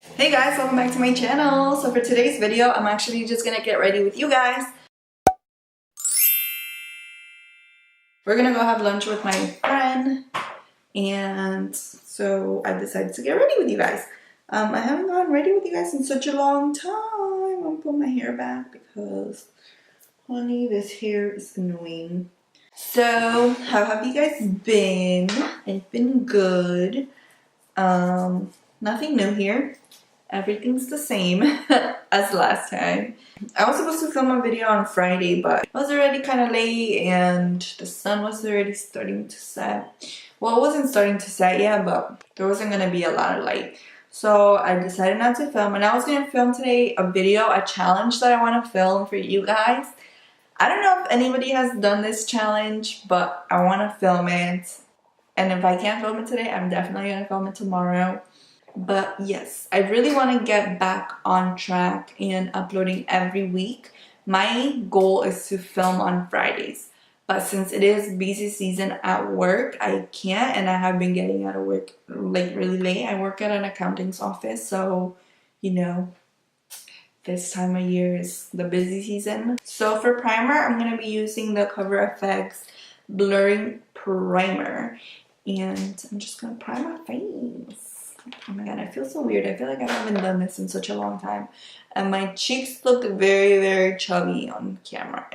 Hey guys, welcome back to my channel. So for today's video, I'm actually just gonna get ready with you guys. We're gonna go have lunch with my friend, and so I decided to get ready with you guys. I haven't gotten ready with you guys in such a long time. I'm gonna pull my hair back because, honey, this hair is annoying. So how have you guys been? I've been good. Nothing new here. Everything's the same as last time. I was supposed to film a video on Friday, but it was already kind of late and the sun was already starting to set. Well, it wasn't starting to set yet, but there wasn't going to be a lot of light. So I decided not to film, and I was going to film today a video, a challenge that I want to film for you guys. I don't know if anybody has done this challenge, but I want to film it. And if I can't film it today, I'm definitely going to film it tomorrow. But yes, I really want to get back on track and uploading every week. My goal is to film on Fridays. But since it is busy season at work, I can't, and I have been getting out of work like really late. I work at an accountant's office, so you know, this time of year is the busy season. So for primer, I'm going to be using the Cover FX Blurring Primer. And I'm just going to prime my face. Oh my god, I feel so weird. I feel like I haven't done this in such a long time. And my cheeks look very, very chubby on camera.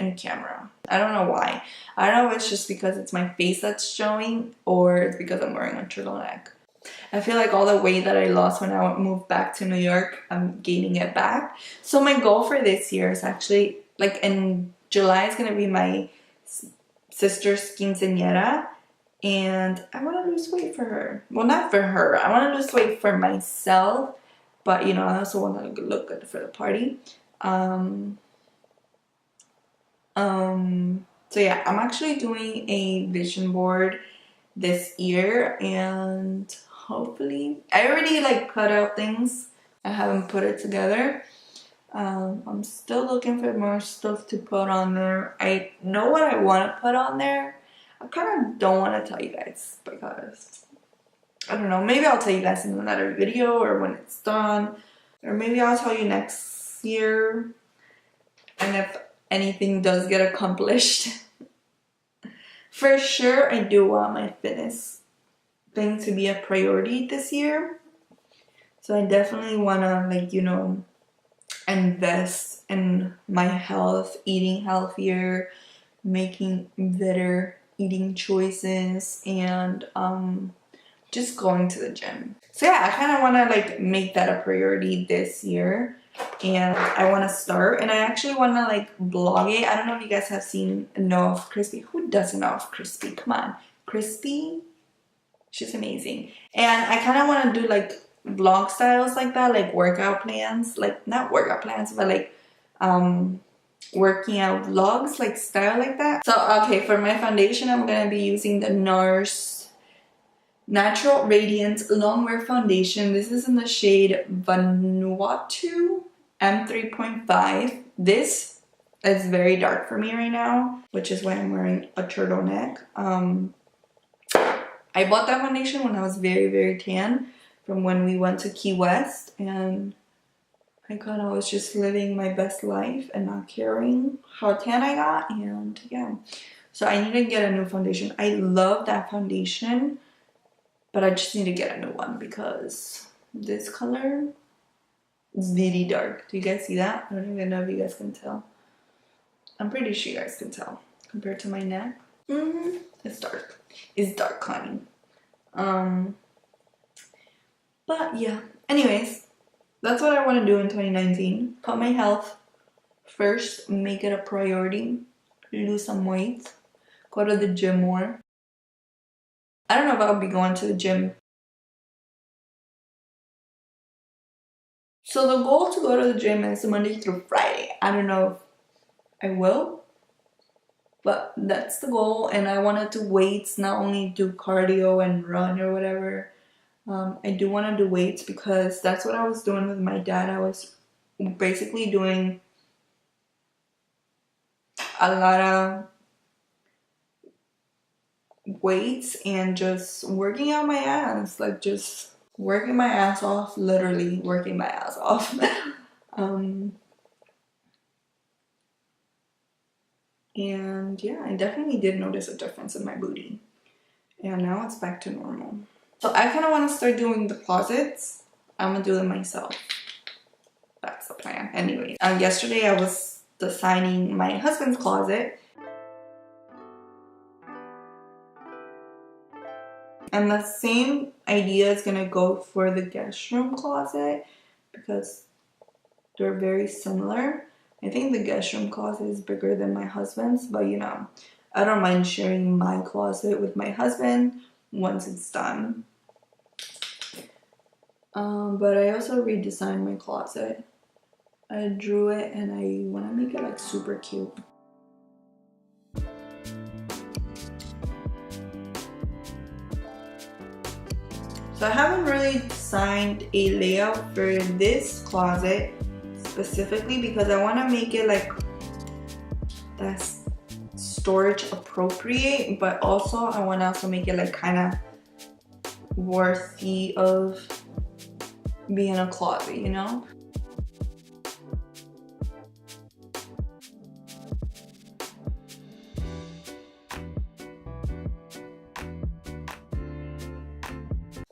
I don't know why. I don't know if it's just because it's my face that's showing or it's because I'm wearing a turtleneck. I feel like all the weight that I lost when I moved back to New York, I'm gaining it back. So my goal for this year is actually, like in July is going to be my sister's quinceañera. And I want to lose weight for her. Well, not for her. I want to lose weight for myself. But, you know, I also want to look good for the party. So, yeah, I'm actually doing a vision board this year. And hopefully... I already, like, cut out things. I haven't put it together. I'm still looking for more stuff to put on there. I know what I want to put on there. I kind of don't want to tell you guys because, I don't know, maybe I'll tell you guys in another video or when it's done. Or maybe I'll tell you next year. And if anything does get accomplished. For sure, I do want my fitness thing to be a priority this year. So I definitely want to, like, you know, invest in my health, eating healthier, making better eating choices, and just going to the gym. So yeah, I kind of want to like make that a priority this year, and I want to start, and I actually want to like vlog it. I don't know if you guys have know of Crispy. Who doesn't know of Crispy? Come on, Crispy, she's amazing. And I kind of want to do like vlog styles like that, like workout plans, like not workout plans, but like working out vlogs, like style like that. So okay, for my foundation, I'm gonna be using the NARS Natural Radiant Longwear Foundation. This is in the shade Vanuatu M3.5. This is very dark for me right now, which is why I'm wearing a turtleneck. I bought that foundation when I was very, very tan from when we went to Key West, and I kind of was just living my best life and not caring how tan I got, and yeah. So I need to get a new foundation. I love that foundation, but I just need to get a new one because this color is very dark. Do you guys see that? I don't even know if you guys can tell. I'm pretty sure you guys can tell compared to my neck. It's dark. It's dark, honey. But yeah. Anyways. That's what I want to do in 2019. Put my health first, make it a priority, lose some weight, go to the gym more. I don't know if I'll be going to the gym. So the goal to go to the gym is Monday through Friday. I don't know if I will, but that's the goal. And I want to do weights, not only do cardio and run or whatever. I do want to do weights because that's what I was doing with my dad. I was basically doing a lot of weights and just working out my ass, like just working my ass off, literally working my ass off. And yeah, I definitely did notice a difference in my booty. And now it's back to normal. So I kind of want to start doing the closets. I'm gonna do them myself. That's the plan. Anyway, yesterday I was designing my husband's closet. And the same idea is gonna go for the guest room closet because they're very similar. I think the guest room closet is bigger than my husband's, but you know, I don't mind sharing my closet with my husband once it's done. But I also redesigned my closet. I drew it and I want to make it like super cute. So I haven't really designed a layout for this closet specifically because I want to make it like that's storage appropriate, but also I want to also make it like kind of worthy of being a closet, you know?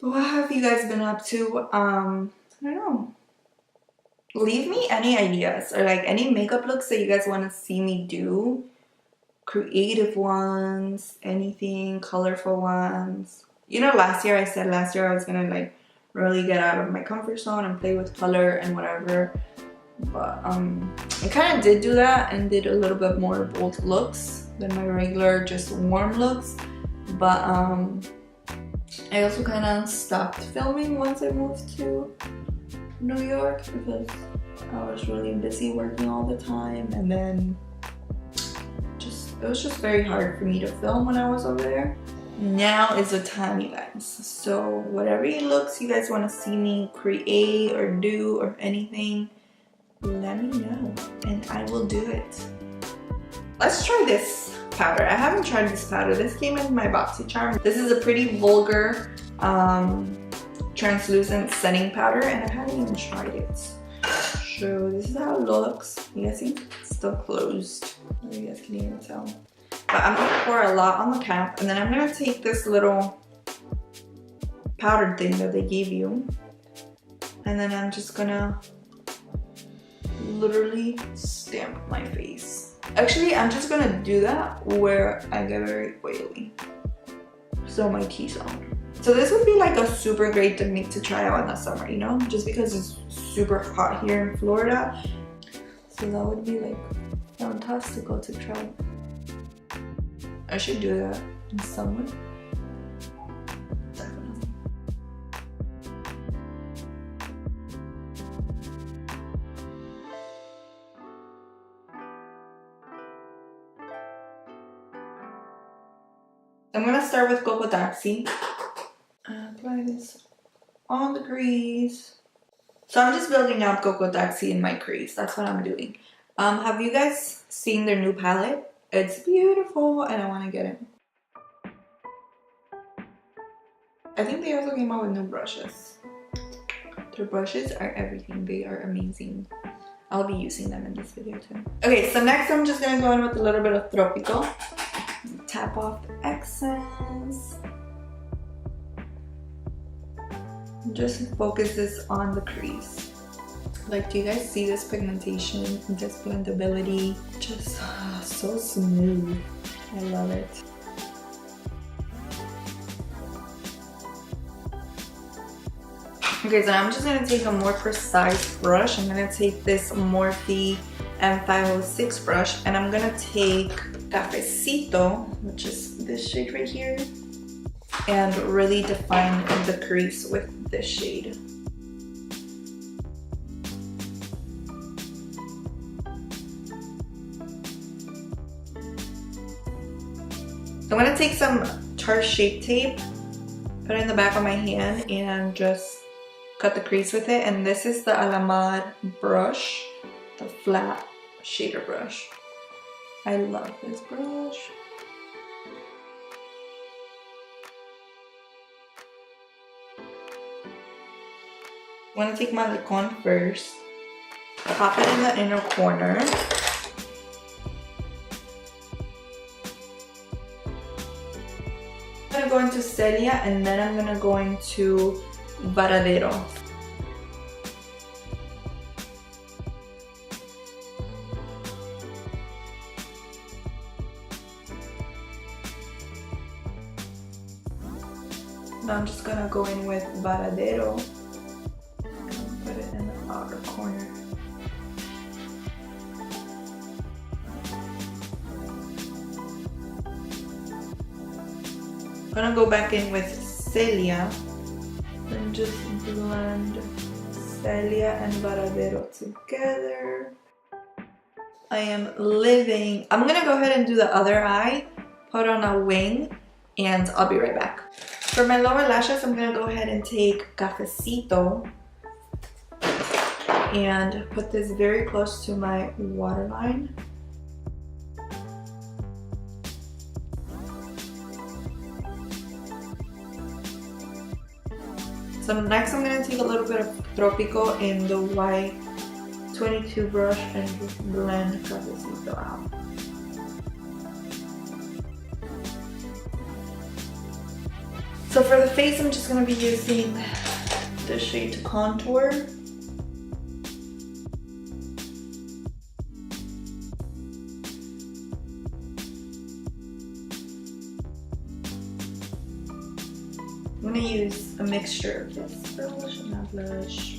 What have you guys been up to? I don't know. Leave me any ideas or like any makeup looks that you guys want to see me do. Creative ones, anything, colorful ones. You know, last year I was gonna like really get out of my comfort zone and play with color and whatever. But I kind of did do that and did a little bit more bold looks than my regular just warm looks. But I also kind of stopped filming once I moved to New York because I was really busy working all the time, and then it was just very hard for me to film when I was over there. Now is the time, you guys. So whatever looks you guys want to see me create or do or anything, let me know and I will do it. Let's try this powder. I haven't tried this powder. This came in my BoxyCharm. This is a pretty vulgar translucent setting powder and I haven't even tried it. So this is how it looks. You guys see? It's still closed. You guys can even tell. But I'm gonna pour a lot on the cap and then I'm gonna take this little powdered thing that they gave you and then I'm just gonna literally stamp my face. Actually, I'm just gonna do that where I get very oily, so my T-zone. So this would be like a super great technique to try out in the summer, you know, just because it's super hot here in Florida. So that would be like fantastical to try. I should do that in summer. Definitely. I'm gonna start with XOXO. Apply this on the crease. So I'm just building up XOXO in my crease. That's what I'm doing. Have you guys seen their new palette? It's beautiful and I want to get it. I think they also came out with new brushes. Their brushes are everything. They are amazing. I'll be using them in this video too. Okay, so next I'm just gonna go in with a little bit of Tropical. Tap off the excess. Just focus this on the crease. Like, do you guys see this pigmentation and this blendability? Just so smooth. I love it. Okay, so I'm just gonna take a more precise brush. I'm gonna take this Morphe M506 brush and I'm gonna take Cafecito, which is this shade right here, and really define the crease with this shade. I'm gonna take some Tarte Shape Tape, put it in the back of my hand, and just cut the crease with it. And this is the Alamar brush, the flat shader brush. I love this brush. I'm gonna take my licon first, pop it in the inner corner. I'm gonna go into Celia and then I'm gonna go into Varadero. Now I'm just gonna go in with Varadero and put it in the outer corner. I'm gonna go back in with Celia and just blend Celia and Varadero together. I am living. I'm gonna go ahead and do the other eye, put on a wing, and I'll be right back. For my lower lashes, I'm gonna go ahead and take Cafecito and put this very close to my waterline. So next I'm going to take a little bit of Tropico in the white 22 brush and just blend Cafecito out. So for the face, I'm just going to be using the shade Contour. I'm going to use a mixture of this blush and that blush.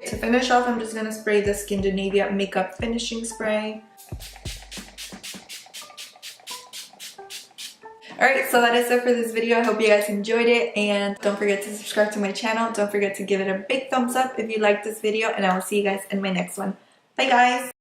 To finish off, I'm just going to spray the Scandinavia Makeup Finishing Spray. Alright, so that is it for this video. I hope you guys enjoyed it, and don't forget to subscribe to my channel. Don't forget to give it a big thumbs up if you liked this video, and I will see you guys in my next one. Bye guys!